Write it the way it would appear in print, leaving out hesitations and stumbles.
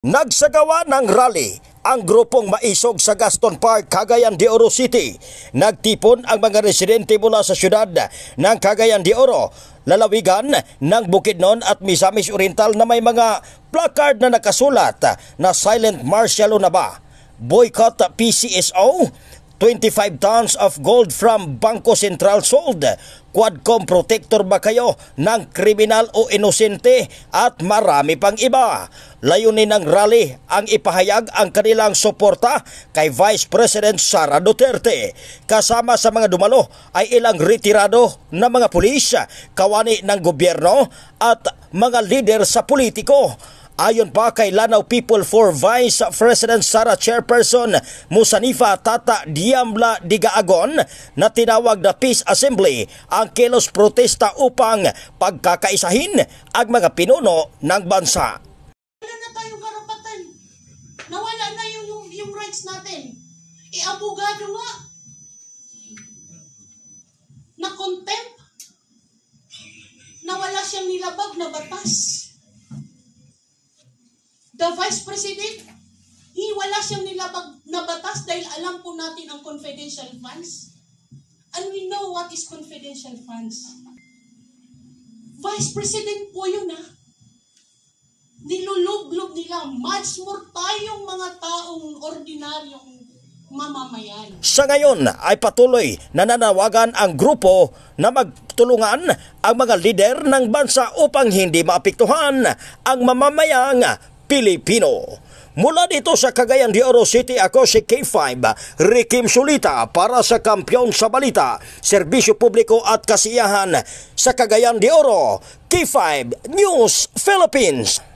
Nagsagawa ng rally ang grupong maisog sa Gaston Park, Cagayan de Oro City. Nagtipon ang mga residente mula sa syudad ng Cagayan de Oro, lalawigan ng Bukidnon at Misamis Oriental na may mga placard na nakasulat na Silent Martial na ba? Boycott PCSO, 25 tons of gold from Bangko Sentral sold. Quadcom protector ba kayo ng kriminal o inosente at marami pang iba. Layunin ng rally ang ipahayag ang kanilang suporta kay Vice President Sara Duterte. Kasama sa mga dumalo ay ilang retirado na mga pulis, kawani ng gobyerno at mga lider sa politiko. Ayon pa kay Lanao People for Vice President Sara Chairperson Musanifa Tata Diambla Digaagon na tinawag na Peace Assembly ang kilos protesta upang pagkakaisahin ang mga pinuno ng bansa. Wala na tayong karapatan. Nawala na yung rights natin. Abogado nga. Na contempt. Nawala siyang nilabag na batas. The Vice President, wala siyang nilabag na batas dahil alam po natin ang confidential funds. And we know what is confidential funds. Vice President po yun Nilulublob nila. Much more tayong mga taong ordinaryong mamamayan. Sa ngayon ay patuloy na nanawagan ang grupo na magtulungan ang mga lider ng bansa upang hindi maapektuhan ang mamamayang Pilipino. Mula dito sa Cagayan de Oro City, ako si K5 Rikim Sulita para sa Kampiyon sa Balita, Serbisyo Publiko at Kasiyahan sa Cagayan de Oro. K5 News Philippines.